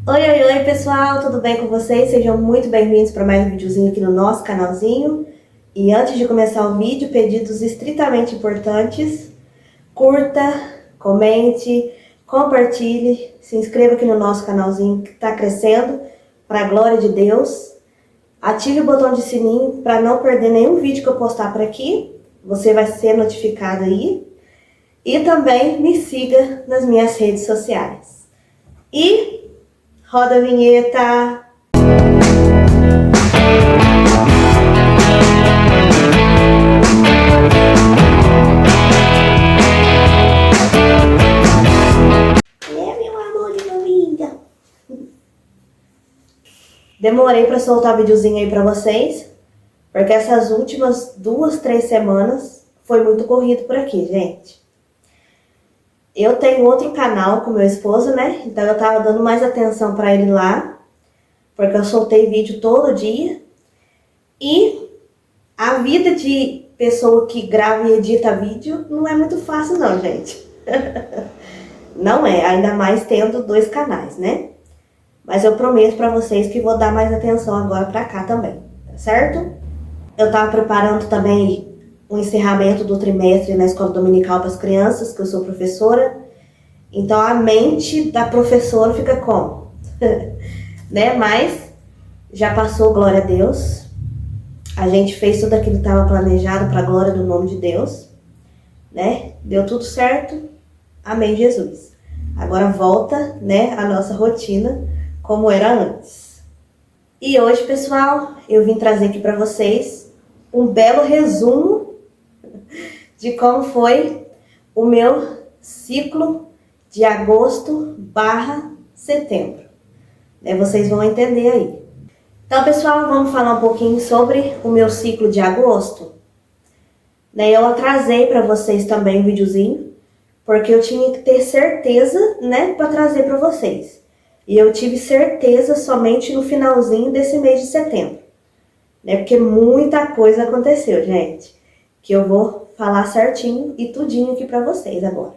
Oi, oi, oi, pessoal, tudo bem com vocês? Sejam muito bem-vindos para mais um videozinho aqui no nosso canalzinho. E antes de começar o vídeo, pedidos estritamente importantes: curta, comente, compartilhe, se inscreva aqui no nosso canalzinho que está crescendo para a glória de Deus. Ative o botão de sininho para não perder nenhum vídeo que eu postar por aqui. Você vai ser notificado aí. E também me siga nas minhas redes sociais. E roda a vinheta! Meu amor de família! Demorei para soltar o videozinho aí para vocês, porque essas últimas 2, 3 semanas foi muito corrido por aqui, gente. Eu tenho outro canal com meu esposo, né? Então eu tava dando mais atenção para ele lá, porque eu soltei vídeo todo dia. E a vida de pessoa que grava e edita vídeo não é muito fácil não, gente. Não é, ainda mais tendo 2 canais, né? Mas eu prometo pra vocês que vou dar mais atenção agora pra cá também, tá certo? Eu tava preparando também o encerramento do trimestre na escola dominical para as crianças, que eu sou professora. Então a mente da professora fica como? Né? Mas já passou, glória a Deus. A gente fez tudo aquilo que estava planejado para a glória do nome de Deus, né? Deu tudo certo. Amém, Jesus. Agora volta, né, a nossa rotina como era antes. E hoje, pessoal, eu vim trazer aqui para vocês um belo resumo de como foi o meu ciclo de agosto/setembro. Né? Vocês vão entender aí. Então, pessoal, vamos falar um pouquinho sobre o meu ciclo de agosto. Né? Eu atrasei para vocês também um videozinho, porque eu tinha que ter certeza, né, para trazer para vocês. E eu tive certeza somente no finalzinho desse mês de setembro, né? Porque muita coisa aconteceu, gente, que eu vou falar certinho e tudinho aqui para vocês agora.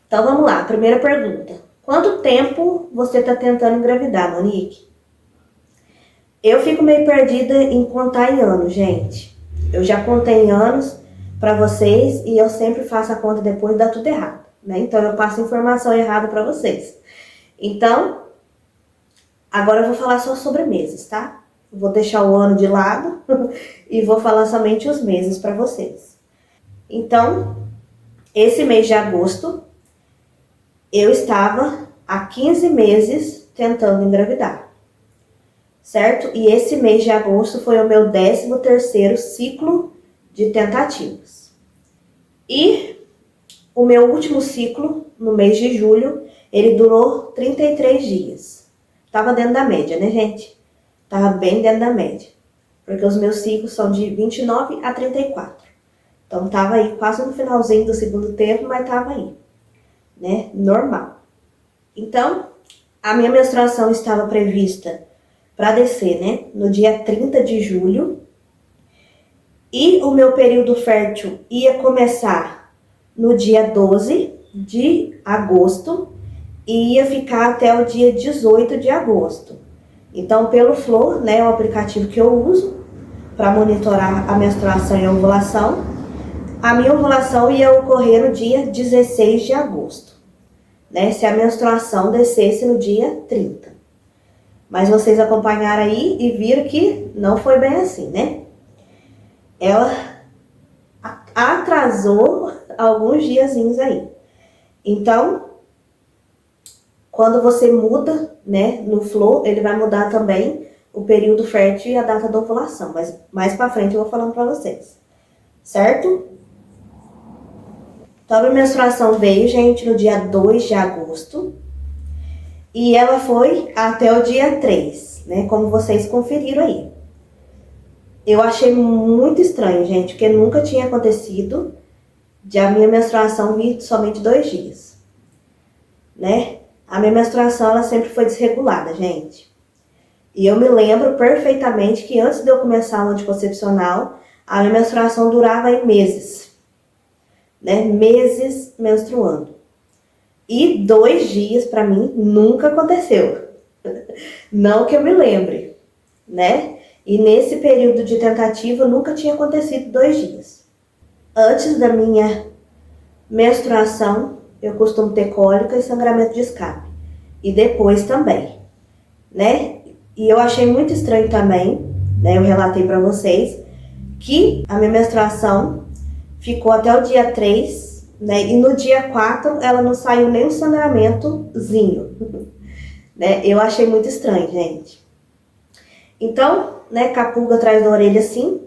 Então vamos lá, primeira pergunta. Quanto tempo você está tentando engravidar, Monique? Eu fico meio perdida em contar em anos, gente. Eu já contei em anos para vocês e eu sempre faço a conta depois e dá tudo errado, né? Então eu passo informação errada para vocês. Então, agora eu vou falar só sobre meses, tá? Vou deixar o ano de lado e vou falar somente os meses para vocês. Então, esse mês de agosto, eu estava há 15 meses tentando engravidar, certo? E esse mês de agosto foi o meu 13º ciclo de tentativas. E o meu último ciclo, no mês de julho, ele durou 33 dias. Tava dentro da média, né, gente? Tava bem dentro da média. Porque os meus ciclos são de 29 a 34. Então tava aí quase no finalzinho do segundo tempo, mas tava aí, né? Normal. Então, a minha menstruação estava prevista para descer, né? No dia 30 de julho. E o meu período fértil ia começar no dia 12 de agosto e ia ficar até o dia 18 de agosto. Então, pelo Flor, né, o aplicativo que eu uso para monitorar a menstruação e a ovulação, a minha ovulação ia ocorrer no dia 16 de agosto, né, se a menstruação descesse no dia 30. Mas vocês acompanharam aí e viram que não foi bem assim, né? Ela atrasou alguns diazinhos aí. Então, quando você muda, né, no Flow, ele vai mudar também o período fértil e a data da ovulação. Mas mais pra frente eu vou falando pra vocês. Certo? Então, a minha menstruação veio, gente, no dia 2 de agosto. E ela foi até o dia 3, né? Como vocês conferiram aí. Eu achei muito estranho, gente, porque nunca tinha acontecido de a minha menstruação vir somente 2 dias, né? A minha menstruação, ela sempre foi desregulada, gente. E eu me lembro perfeitamente que antes de eu começar o anticoncepcional, a minha menstruação durava aí meses, né? Meses menstruando. E 2 dias, pra mim, nunca aconteceu. Não que eu me lembre, né? E nesse período de tentativa nunca tinha acontecido 2 dias. Antes da minha menstruação, eu costumo ter cólica e sangramento de escape. E depois também, né? E eu achei muito estranho também, né? Eu relatei para vocês que a minha menstruação ficou até o dia 3, né? E no dia 4 ela não saiu nem um sangramentozinho, né? Eu achei muito estranho, gente. Então, né, com a pulga atrás da orelha assim,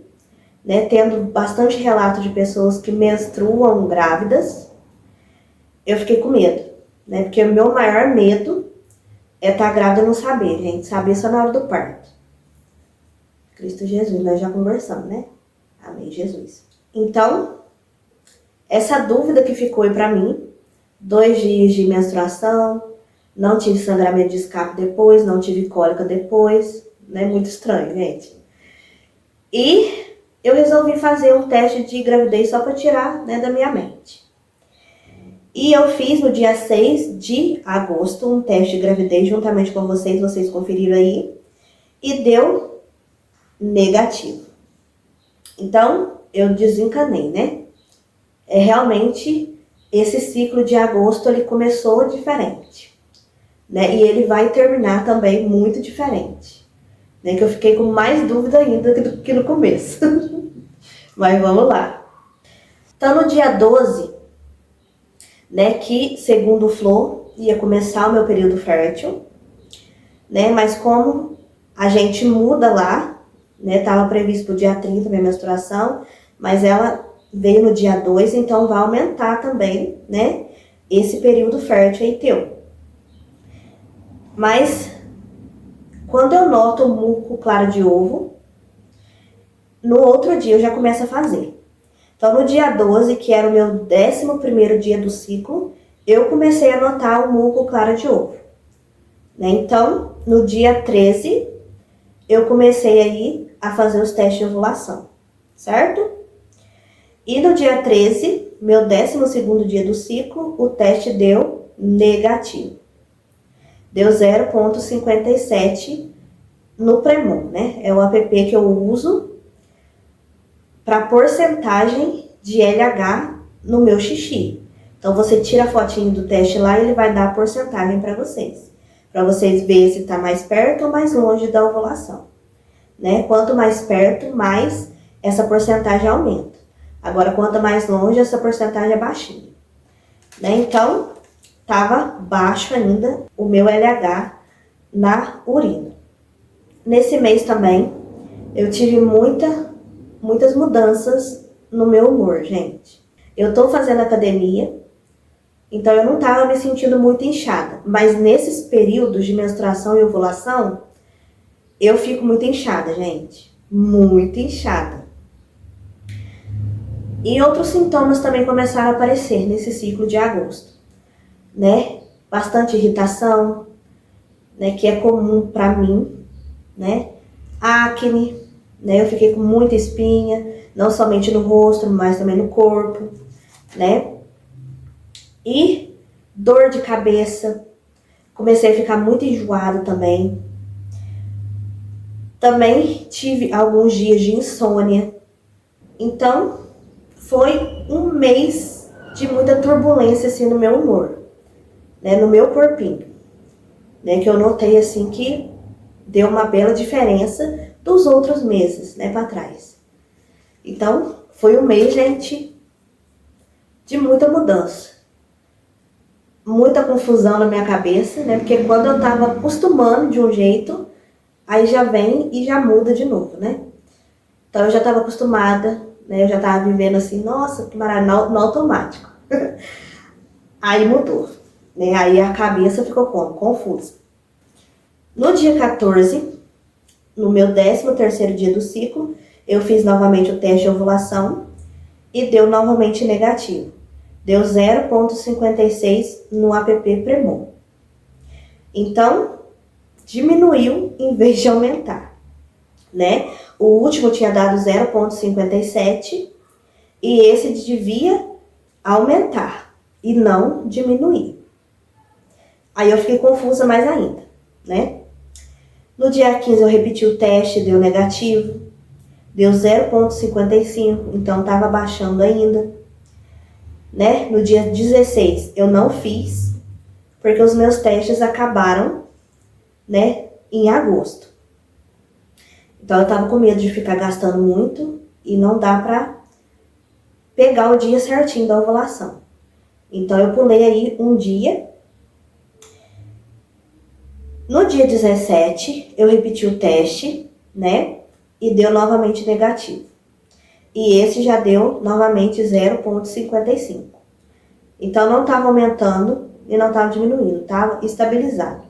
né, tendo bastante relato de pessoas que menstruam grávidas, eu fiquei com medo, né? Porque o meu maior medo é estar grávida e não saber, gente. Saber só na hora do parto. Cristo Jesus, nós já conversamos, né? Amém, Jesus. Então, essa dúvida que ficou aí pra mim, 2 dias de menstruação, não tive sangramento de escape depois, não tive cólica depois, né? Muito estranho, gente. E eu resolvi fazer um teste de gravidez só para tirar, né, da minha mente. E eu fiz no dia 6 de agosto um teste de gravidez juntamente com vocês conferiram aí, e deu negativo. Então, eu desencanei, né? Realmente, esse ciclo de agosto, ele começou diferente, né? E ele vai terminar também muito diferente, né? Que eu fiquei com mais dúvida ainda do que no começo. Mas vamos lá. Então, no dia 12, né, que segundo o Flor, ia começar o meu período fértil, né? Mas como a gente muda lá, né? Tava previsto pro dia 30 minha menstruação, mas ela veio no dia 2, então vai aumentar também, né? Esse período fértil aí teu. Mas quando eu noto o muco claro de ovo, no outro dia eu já começo a fazer. Então, no dia 12, que era o meu 11º dia do ciclo, eu comecei a notar o muco claro de ovo, né? Então, no dia 13, eu comecei aí a fazer os testes de ovulação, certo? E no dia 13, meu 12º dia do ciclo, o teste deu negativo. Deu 0,57 no Premon, né? É o app que eu uso para porcentagem de LH no meu xixi. Então, você tira a fotinho do teste lá e ele vai dar a porcentagem para vocês verem se está mais perto ou mais longe da ovulação, né? Quanto mais perto, mais essa porcentagem aumenta. Agora, quanto mais longe, essa porcentagem é baixinha, né? Então, estava baixo ainda o meu LH na urina. Nesse mês também, eu tive muitas mudanças no meu humor, gente. Eu tô fazendo academia, então eu não tava me sentindo muito inchada. Mas nesses períodos de menstruação e ovulação, eu fico muito inchada, gente. Muito inchada. E outros sintomas também começaram a aparecer nesse ciclo de agosto, né? Bastante irritação, né? Que é comum pra mim, né? Acne, né? Eu fiquei com muita espinha, não somente no rosto, mas também no corpo, né? E dor de cabeça. Comecei a ficar muito enjoada também. Também tive alguns dias de insônia. Então, foi um mês de muita turbulência assim no meu humor, né? No meu corpinho, né? Que eu notei assim que deu uma bela diferença dos outros meses, né, para trás. Então, foi um mês, gente, de muita mudança. Muita confusão na minha cabeça, né? Porque quando eu tava acostumando de um jeito, aí já vem e já muda de novo, né? Então, eu já tava acostumada, né? Eu já tava vivendo assim, nossa, que maravilha, no automático. Aí mudou, né? Aí a cabeça ficou como? Confusa. No dia 14, no meu 13º dia do ciclo, eu fiz novamente o teste de ovulação e deu novamente negativo. Deu 0,56 no app Premon. Então, diminuiu em vez de aumentar, né? O último tinha dado 0,57 e esse devia aumentar e não diminuir. Aí eu fiquei confusa mais ainda, né? No dia 15 eu repeti o teste, deu negativo. Deu 0,55, então estava baixando ainda. Né? No dia 16 eu não fiz, porque os meus testes acabaram, né, em agosto. Então eu tava com medo de ficar gastando muito e não dá pra pegar o dia certinho da ovulação. Então eu pulei aí um dia. No dia 17 eu repeti o teste, né, e deu novamente negativo. E esse já deu novamente 0,55. Então não estava aumentando e não estava diminuindo, estava estabilizado.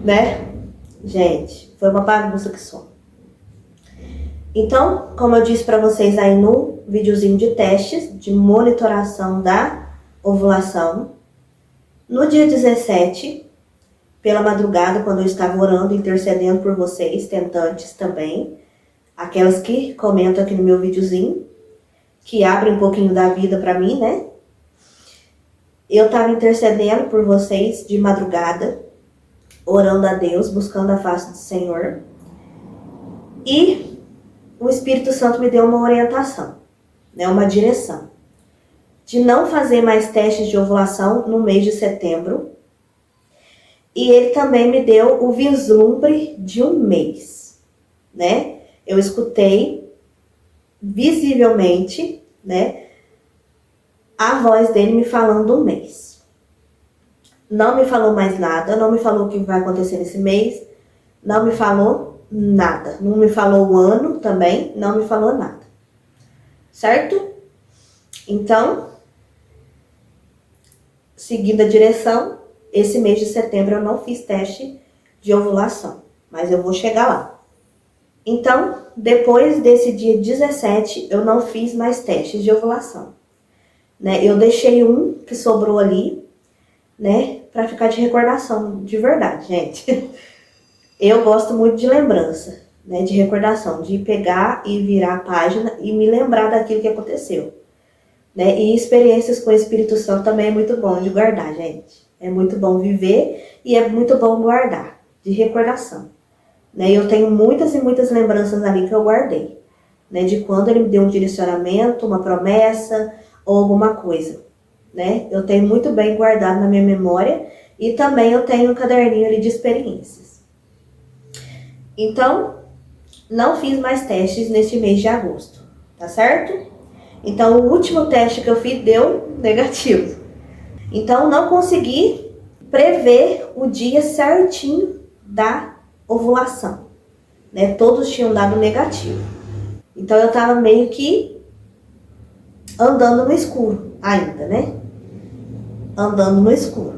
Né? Gente, foi uma bagunça que só. Então, como eu disse para vocês aí no videozinho de testes, de monitoração da ovulação, no dia 17, pela madrugada, quando eu estava orando, intercedendo por vocês, tentantes também, aquelas que comentam aqui no meu videozinho, que abrem um pouquinho da vida para mim, né? Eu estava intercedendo por vocês de madrugada, orando a Deus, buscando a face do Senhor. E o Espírito Santo me deu uma orientação, né, uma direção, de não fazer mais testes de ovulação no mês de setembro. E ele também me deu o vislumbre de um mês, né? Eu escutei visivelmente, né, a voz dele me falando um mês. Não me falou mais nada, não me falou o que vai acontecer nesse mês, não me falou nada. Não me falou o ano também, não me falou nada. Certo? Então, seguindo a direção, esse mês de setembro eu não fiz teste de ovulação, mas eu vou chegar lá. Então, depois desse dia 17, eu não fiz mais testes de ovulação. Né? Eu deixei um que sobrou ali, né, para ficar de recordação, de verdade, gente. Eu gosto muito de lembrança, né, de recordação, de pegar e virar a página e me lembrar daquilo que aconteceu. Né? E experiências com o Espírito Santo também é muito bom de guardar, gente. É muito bom viver e é muito bom guardar, de recordação. Né? Eu tenho muitas e muitas lembranças ali que eu guardei, né, de quando ele me deu um direcionamento, uma promessa ou alguma coisa. Né? Eu tenho muito bem guardado na minha memória e também eu tenho um caderninho ali de experiências. Então, não fiz mais testes neste mês de agosto, tá certo? Então, o último teste que eu fiz deu negativo. Então, não consegui prever o dia certinho da ovulação, né? Todos tinham dado negativo. Então, eu tava meio que andando no escuro ainda, né? Andando no escuro.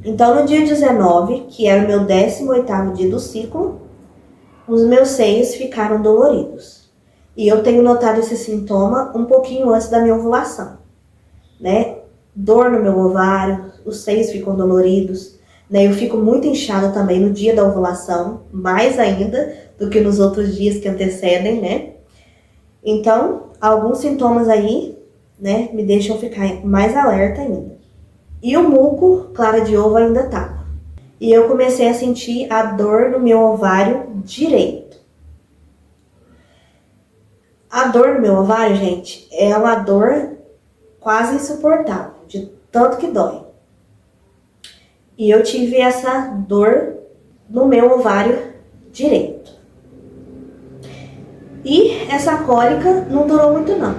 Então, no dia 19, que era o meu 18º dia do ciclo, os meus seios ficaram doloridos. E eu tenho notado esse sintoma um pouquinho antes da minha ovulação, né? Dor no meu ovário, os seios ficam doloridos, né? Eu fico muito inchada também no dia da ovulação, mais ainda do que nos outros dias que antecedem, né? Então, alguns sintomas aí, né, me deixam ficar mais alerta ainda. E o muco, clara de ovo, ainda tava. E eu comecei a sentir a dor no meu ovário direito. A dor no meu ovário, gente, é uma dor quase insuportável, de tanto que dói. E eu tive essa dor no meu ovário direito. E essa cólica não durou muito não,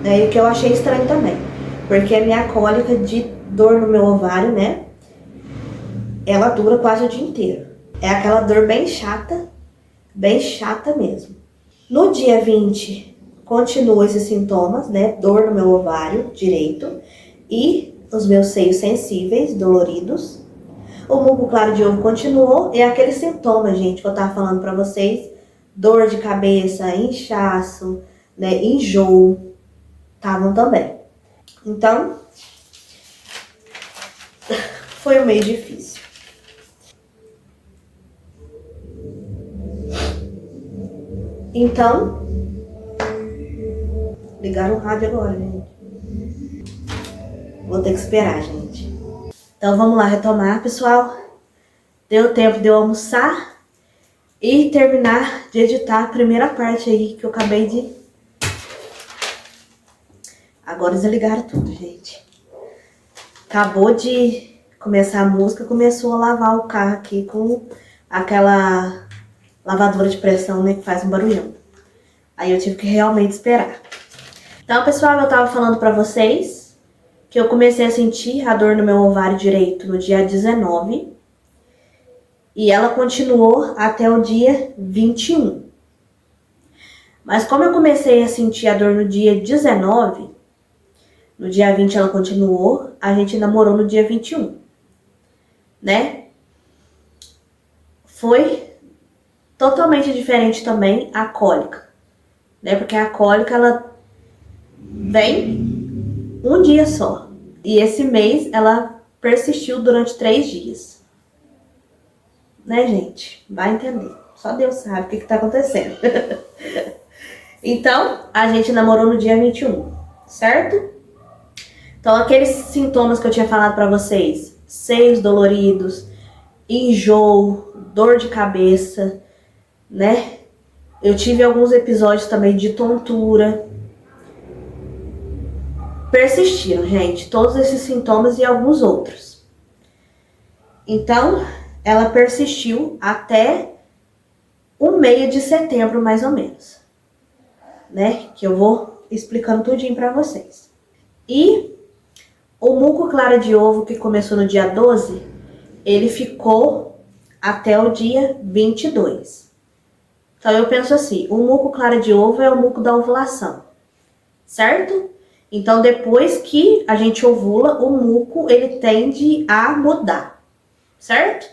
né? E o que eu achei estranho também, porque a minha cólica de dor no meu ovário, né, ela dura quase o dia inteiro. É aquela dor bem chata mesmo. No dia 20, continuam esses sintomas, né, dor no meu ovário direito e os meus seios sensíveis, doloridos. O muco claro de ovo continuou, e aqueles sintomas, gente, que eu tava falando pra vocês, dor de cabeça, inchaço, né, enjoo, estavam também. Então, foi um mês difícil. Então, ligaram o rádio agora, gente. Vou ter que esperar, gente. Então vamos lá retomar, pessoal. Deu tempo de eu almoçar e terminar de editar a primeira parte aí que eu acabei de... Agora eles ligaram tudo, gente. Acabou de começar a música, começou a lavar o carro aqui com aquela lavadora de pressão, né, que faz um barulhão. Aí eu tive que realmente esperar. Então, pessoal, eu tava falando pra vocês que eu comecei a sentir a dor no meu ovário direito no dia 19 e ela continuou até o dia 21. Mas como eu comecei a sentir a dor no dia 19, no dia 20 ela continuou, a gente namorou no dia 21, né? Foi totalmente diferente também a cólica, né? Porque a cólica, ela vem um dia só. E esse mês ela persistiu durante 3 dias. Né, gente? Vai entender. Só Deus sabe o que tá acontecendo. Então, a gente namorou no dia 21, certo? Então, aqueles sintomas que eu tinha falado pra vocês, seios doloridos, enjoo, dor de cabeça, né? Eu tive alguns episódios também de tontura. Persistiram, gente, todos esses sintomas e alguns outros. Então, ela persistiu até o meio de setembro, mais ou menos, né? Que eu vou explicando tudinho pra vocês. E o muco clara de ovo, que começou no dia 12, ele ficou até o dia 22. Então, eu penso assim, o muco clara de ovo é o muco da ovulação, certo? Então, depois que a gente ovula, o muco, ele tende a mudar, certo?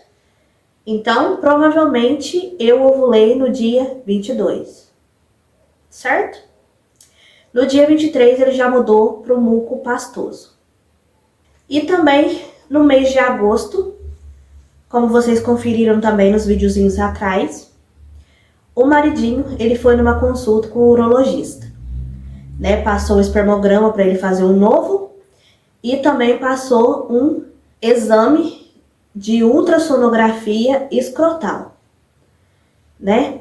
Então, provavelmente, eu ovulei no dia 22, certo? No dia 23, ele já mudou para o muco pastoso. E também, no mês de agosto, como vocês conferiram também nos videozinhos atrás, o maridinho, ele foi numa consulta com o urologista, né? Passou o espermograma para ele fazer um novo e também passou um exame de ultrassonografia escrotal, né?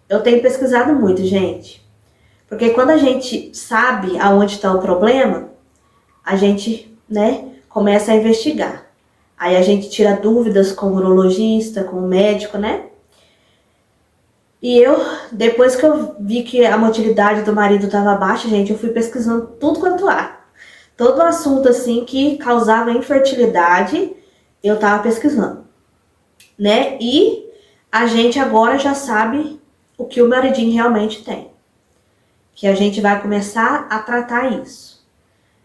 Eu tenho pesquisado muito, gente, porque quando a gente sabe aonde está o problema, a gente, né, começa a investigar. Aí a gente tira dúvidas com o urologista, com o médico, né? E eu, depois que eu vi que a motilidade do marido estava baixa, gente, eu fui pesquisando tudo quanto há. Todo assunto, assim, que causava infertilidade, eu tava pesquisando, né? E a gente agora já sabe o que o maridinho realmente tem. Que a gente vai começar a tratar isso.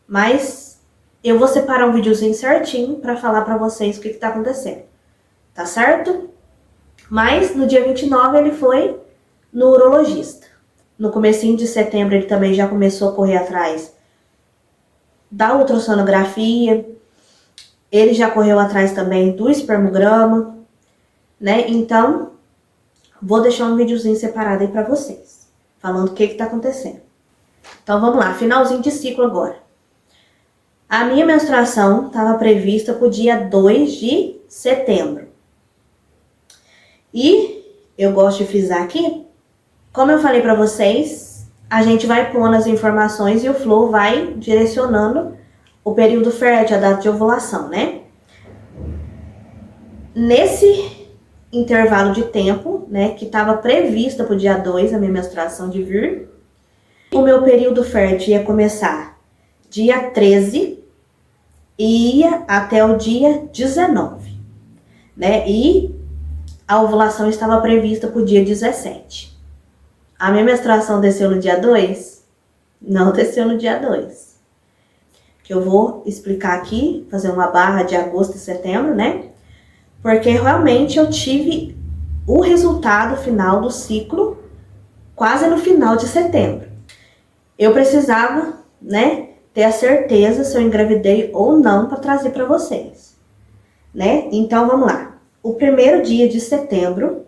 Mas eu vou separar um videozinho certinho para falar para vocês o que tá acontecendo. Tá certo? Mas no dia 29 ele foi no urologista. No comecinho de setembro ele também já começou a correr atrás da ultrassonografia. Ele já correu atrás também do espermograma, né? Então, vou deixar um videozinho separado aí pra vocês, falando o que tá acontecendo. Então, vamos lá, finalzinho de ciclo agora. A minha menstruação estava prevista pro dia 2 de setembro. E eu gosto de frisar aqui, como eu falei pra vocês, a gente vai pondo as informações e o Flow vai direcionando o período fértil, a data de ovulação, né? Nesse intervalo de tempo, né, que estava prevista para o dia 2, a minha menstruação de vir, o meu período fértil ia começar dia 13 e ia até o dia 19, né? E a ovulação estava prevista para o dia 17. A minha menstruação desceu no dia 2? Não desceu no dia 2. Que eu vou explicar aqui, fazer uma barra de agosto e setembro, né? Porque realmente eu tive o resultado final do ciclo quase no final de setembro. Eu precisava, né, ter a certeza se eu engravidei ou não para trazer para vocês, né? Então vamos lá. O primeiro dia de setembro,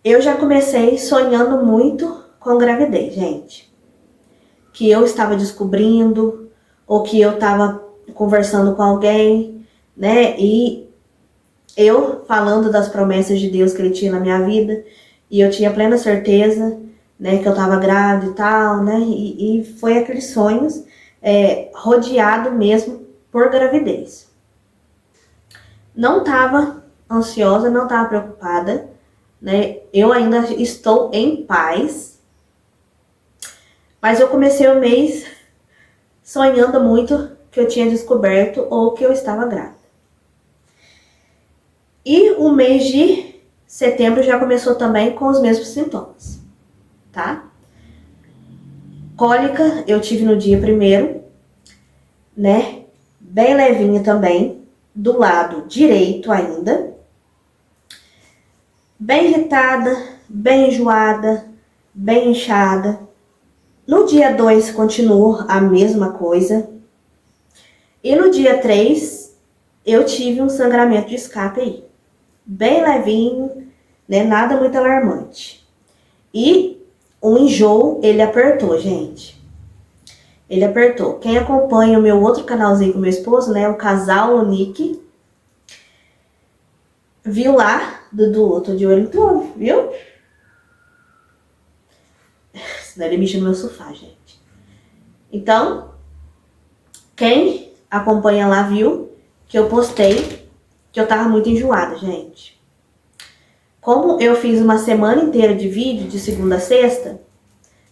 eu já comecei sonhando muito com gravidez, gente. Que eu estava descobrindo, ou que eu estava conversando com alguém, né? E eu falando das promessas de Deus que ele tinha na minha vida. E eu tinha plena certeza, né, que eu tava grávida e tal, né? E foi aqueles sonhos rodeado mesmo por gravidez. Não tava ansiosa, não tava preocupada, né? Eu ainda estou em paz. Mas eu comecei o mês sonhando muito que eu tinha descoberto ou que eu estava grávida. E o mês de setembro já começou também com os mesmos sintomas, tá? Cólica eu tive no dia 1º, né? Bem levinha também, do lado direito ainda. Bem irritada, bem enjoada, bem inchada. No dia 2 continuou a mesma coisa. E no dia 3 eu tive um sangramento de escape aí. Bem levinho, né? Nada muito alarmante. E o enjoo, ele apertou, gente. Ele apertou. Quem acompanha o meu outro canalzinho com meu esposo, né? O Casal Lonique, viu lá, Dudu, tô de olho no teu, viu? Senão ele mexe no meu sofá, gente. Então, quem acompanha lá viu que eu postei que eu tava muito enjoada, gente. Como eu fiz uma semana inteira de vídeo, de segunda a sexta,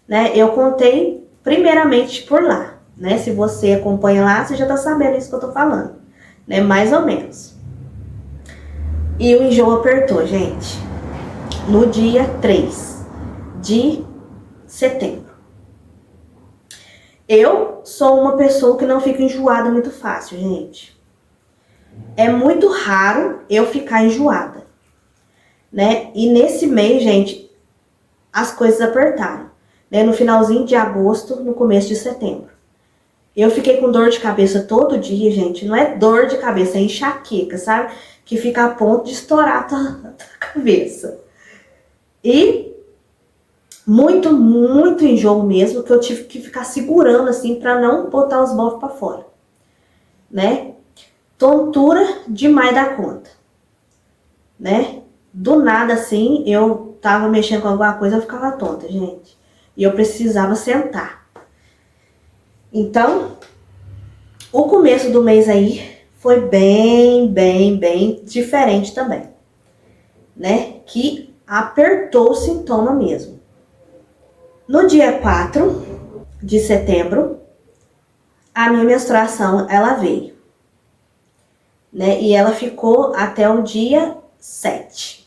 né? Eu contei primeiramente por lá, né? Se você acompanha lá, você já tá sabendo isso que eu tô falando, né? Mais ou menos. E o enjoo apertou, gente, no dia 3 de setembro. Eu sou uma pessoa que não fica enjoada muito fácil, gente. É muito raro eu ficar enjoada, né? E nesse mês, gente, as coisas apertaram, né? No finalzinho de agosto, no começo de setembro. Eu fiquei com dor de cabeça todo dia, gente. Não é dor de cabeça, é enxaqueca, sabe? Que fica a ponto de estourar a tua cabeça. E muito, muito enjoo mesmo, que eu tive que ficar segurando assim pra não botar os bofos pra fora, né? Tontura demais da conta, né? Do nada assim, eu tava mexendo com alguma coisa, eu ficava tonta, gente. E eu precisava sentar. Então, o começo do mês aí foi bem diferente também, né? Que apertou o sintoma mesmo. No dia 4 de setembro, a minha menstruação, ela veio, né? E ela ficou até o dia 7.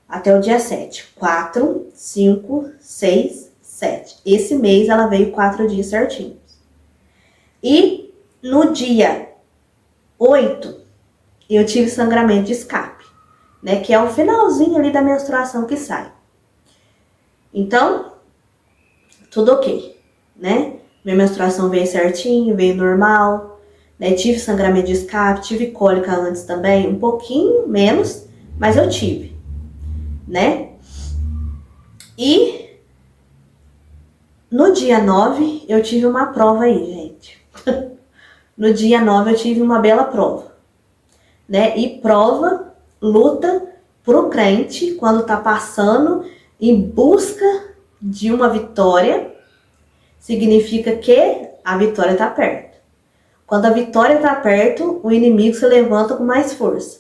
Até o dia 7. 4, 5, 6, 7. Esse mês ela veio 4 dias certinhos. E no dia 8, eu tive sangramento de escape, né? Que é o finalzinho ali da menstruação que sai. Então, tudo ok, né? Minha menstruação veio certinho, veio normal, né? Tive sangramento de escape, tive cólica antes também, um pouquinho menos, mas eu tive, né? E no dia 9, eu tive uma prova aí, gente. No dia 9, eu tive uma bela prova, né? E prova, luta pro crente, quando tá passando em busca de uma vitória, significa que a vitória tá perto. Quando a vitória tá perto, o inimigo se levanta com mais força,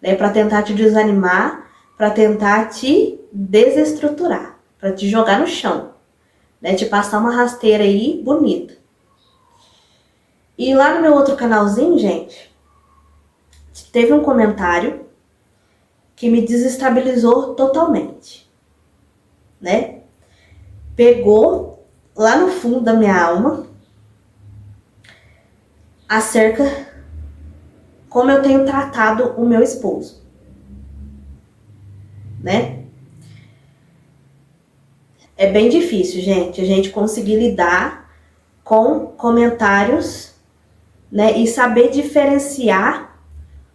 né? Para tentar te desanimar, para tentar te desestruturar, para te jogar no chão, né? Te passar uma rasteira aí bonita. E lá no meu outro canalzinho, gente, teve um comentário que me desestabilizou totalmente, né? Pegou lá no fundo da minha alma acerca como eu tenho tratado o meu esposo, né? É bem difícil, gente, a gente conseguir lidar com comentários, né? E saber diferenciar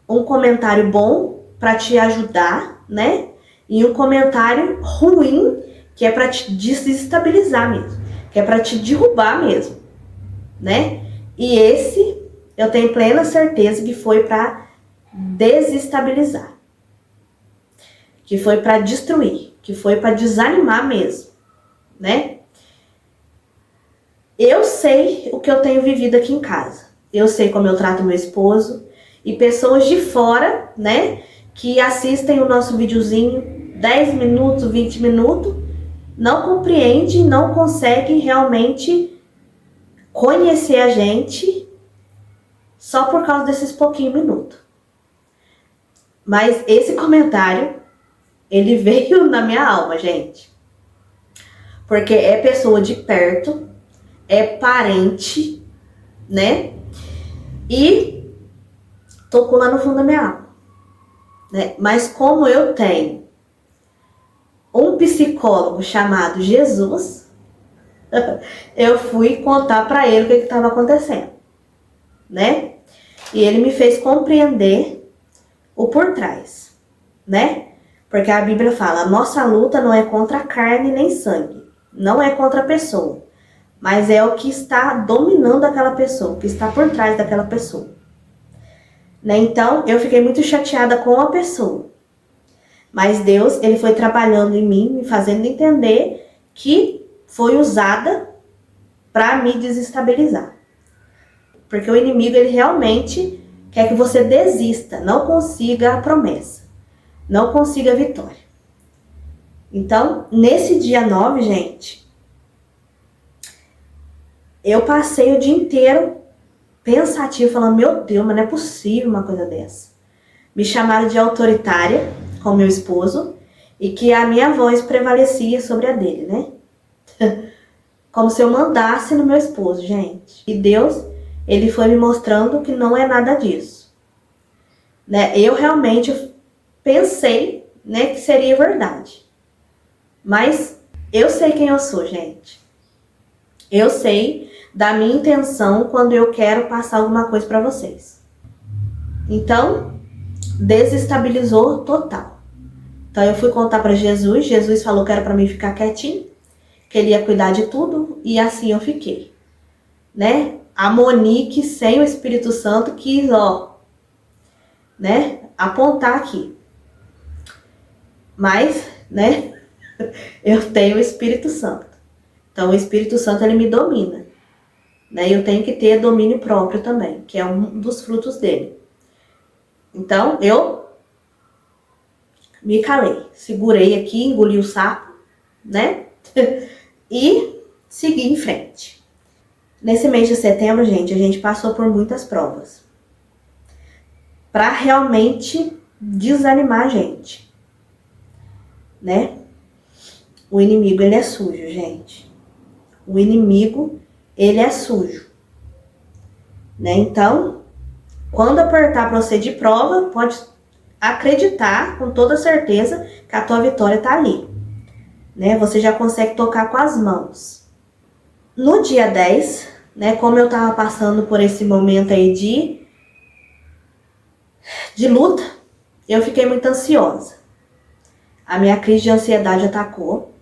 um comentário bom para te ajudar, né? E um comentário ruim que é para te desestabilizar mesmo, que é para te derrubar mesmo, né? E esse eu tenho plena certeza que foi para desestabilizar, que foi para destruir, que foi para desanimar mesmo, né? Eu sei o que eu tenho vivido aqui em casa. Eu sei como eu trato meu esposo e pessoas de fora, né, que assistem o nosso videozinho 10 minutos, 20 minutos, não compreende, não consegue realmente conhecer a gente só por causa desses pouquinhos minutos. Mas esse comentário, ele veio na minha alma, gente. Porque é pessoa de perto, é parente, né? E tocou lá no fundo da minha alma, né? Mas como eu tenho um psicólogo chamado Jesus, eu fui contar para ele o que estava acontecendo, né? E ele me fez compreender o por trás, né? Porque a Bíblia fala, a nossa luta não é contra a carne nem sangue, não é contra a pessoa, mas é o que está dominando aquela pessoa, o que está por trás daquela pessoa. Né? Então, eu fiquei muito chateada com a pessoa. Mas Deus, ele foi trabalhando em mim, me fazendo entender que foi usada para me desestabilizar. Porque o inimigo, ele realmente quer que você desista, não consiga a promessa, não consiga a vitória. Então, nesse dia 9, gente, eu passei o dia inteiro pensativo, falando, meu Deus, mas não é possível uma coisa dessa. Me chamaram de autoritária com meu esposo e que a minha voz prevalecia sobre a dele, né? Como se eu mandasse no meu esposo, gente. E Deus, ele foi me mostrando que não é nada disso. Né? Eu realmente pensei, né, que seria verdade. Mas eu sei quem eu sou, gente. Eu sei da minha intenção quando eu quero passar alguma coisa para vocês. Então, desestabilizou total. Então eu fui contar para Jesus, Jesus falou que era para mim ficar quietinho, que ele ia cuidar de tudo, e assim eu fiquei, né? A Monique sem o Espírito Santo quis, ó, né, apontar aqui. Mas, né, eu tenho o Espírito Santo. Então o Espírito Santo, ele me domina, né? Eu tenho que ter domínio próprio também, que é um dos frutos dele. Então eu me calei, segurei aqui, engoli o sapo, né? E segui em frente. Nesse mês de setembro, gente, a gente passou por muitas provas para realmente desanimar a gente, né? O inimigo, ele é sujo, gente. O inimigo, ele é sujo, né? Então, quando apertar para você de prova, pode acreditar com toda certeza que a tua vitória tá ali, né? Você já consegue tocar com as mãos. No dia 10, né, como eu tava passando por esse momento aí de luta, eu fiquei muito ansiosa. A minha crise de ansiedade atacou.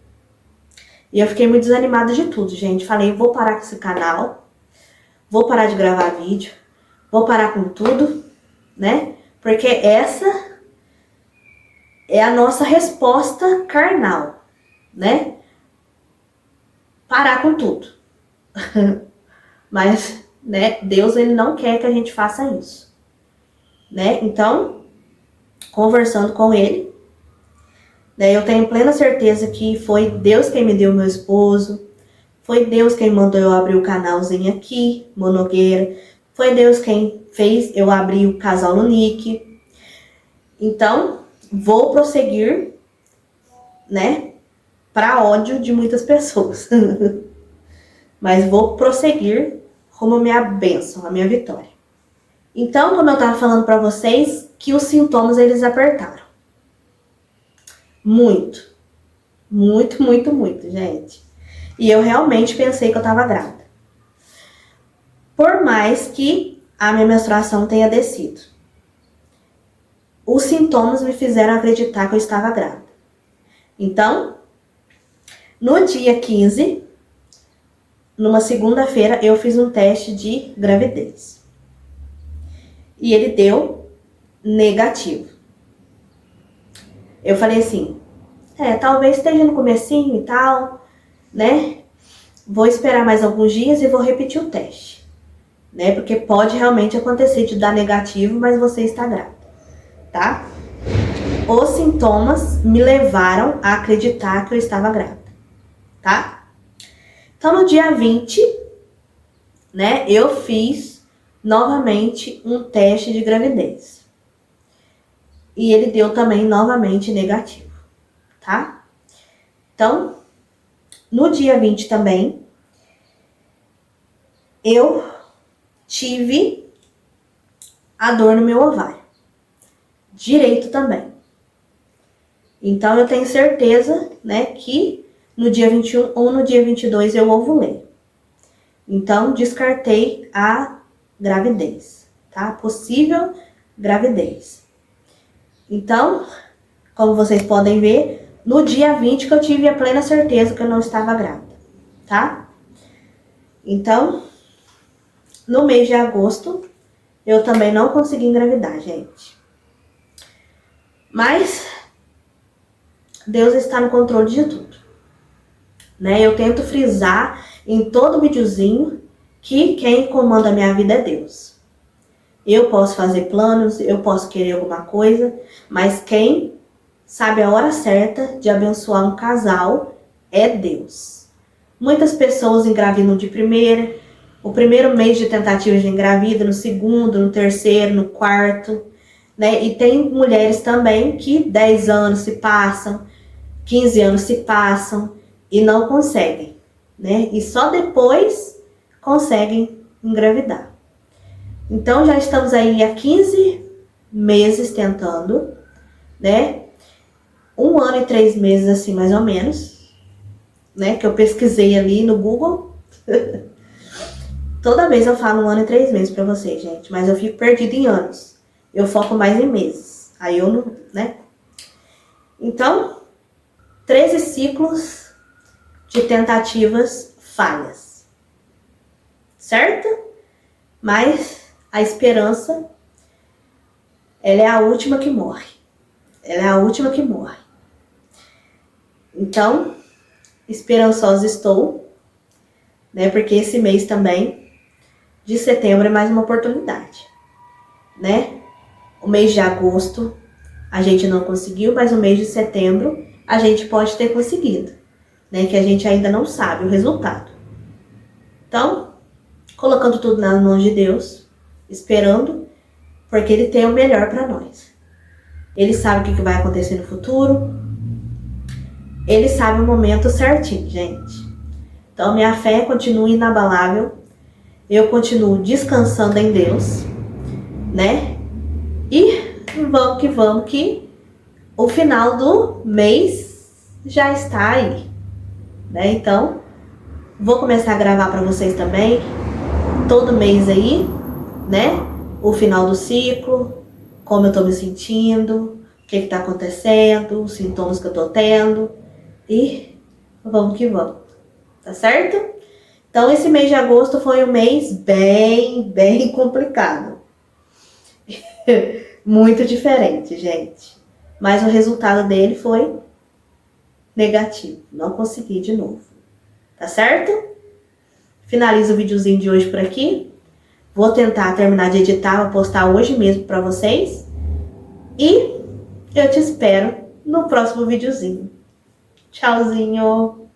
E eu fiquei muito desanimada de tudo, gente. Falei, vou parar com esse canal, vou parar de gravar vídeo, vou parar com tudo, né? Porque essa é a nossa resposta carnal, né? Parar com tudo. Mas, né, Deus, ele não quer que a gente faça isso, né? Então, conversando com ele, né, eu tenho plena certeza que foi Deus quem me deu meu esposo, foi Deus quem mandou eu abrir o canalzinho aqui, Monogueira, foi Deus quem fez eu abrir o Casal Lunique. Então, vou prosseguir, né, para ódio de muitas pessoas. Mas vou prosseguir rumo à minha bênção, à minha vitória. Então, como eu estava falando para vocês, que os sintomas eles apertaram. Muito. Muito, muito, muito, gente. E eu realmente pensei que eu estava grávida. Por mais que a minha menstruação tenha descido. Os sintomas me fizeram acreditar que eu estava grávida. Então, no dia 15, numa segunda-feira, eu fiz um teste de gravidez. E ele deu negativo. Eu falei assim, talvez esteja no comecinho e tal, né? Vou esperar mais alguns dias e vou repetir o teste, né? Porque pode realmente acontecer de dar negativo, mas você está grávida, tá? Os sintomas me levaram a acreditar que eu estava grávida, tá? Então, no dia 20, né, eu fiz novamente um teste de gravidez. E ele deu também novamente negativo, tá? Então, no dia 20 também, eu tive a dor no meu ovário direito também. Então, eu tenho certeza, né, que no dia 21 ou no dia 22 eu ovulei. Então, descartei a gravidez, tá? Possível gravidez. Então, como vocês podem ver, no dia 20 que eu tive a plena certeza que eu não estava grávida, tá? Então, no mês de agosto, eu também não consegui engravidar, gente. Mas Deus está no controle de tudo, né? Eu tento frisar em todo videozinho que quem comanda a minha vida é Deus. Eu posso fazer planos, eu posso querer alguma coisa, mas quem sabe a hora certa de abençoar um casal é Deus. Muitas pessoas engravidam de primeira, o primeiro mês de tentativa de engravida, no segundo, no terceiro, no quarto, né? E tem mulheres também que 10 anos se passam, 15 anos se passam e não conseguem, né? E só depois conseguem engravidar. Então, já estamos aí há 15 meses tentando, né? 1 ano e 3 meses, assim, mais ou menos, né? Que eu pesquisei ali no Google. Toda vez eu falo 1 ano e 3 meses pra vocês, gente. Mas eu fico perdida em anos. Eu foco mais em meses. Aí eu não, né? Então, 13 ciclos de tentativas falhas. Certo? Mas a esperança, ela é a última que morre. Ela é a última que morre. Então, esperançosa estou, né? Porque esse mês também, de setembro, é mais uma oportunidade, né? O mês de agosto a gente não conseguiu, mas o mês de setembro a gente pode ter conseguido, né? Que a gente ainda não sabe o resultado. Então, colocando tudo nas mãos de Deus, esperando, porque Ele tem o melhor para nós. Ele sabe o que vai acontecer no futuro. Ele sabe o momento certinho, gente. Então, minha fé continua inabalável. Eu continuo descansando em Deus, né? E vamos que o final do mês já está aí, né? Então, vou começar a gravar para vocês também, todo mês aí, né? O final do ciclo, como eu tô me sentindo, o que tá acontecendo, os sintomas que eu tô tendo. E vamos que vamos, tá certo? Então, esse mês de agosto foi um mês bem complicado. Muito diferente, gente. Mas o resultado dele foi negativo. Não consegui de novo. Tá certo? Finalizo o videozinho de hoje por aqui. Vou tentar terminar de editar, vou postar hoje mesmo pra vocês. E eu te espero no próximo videozinho. Tchauzinho!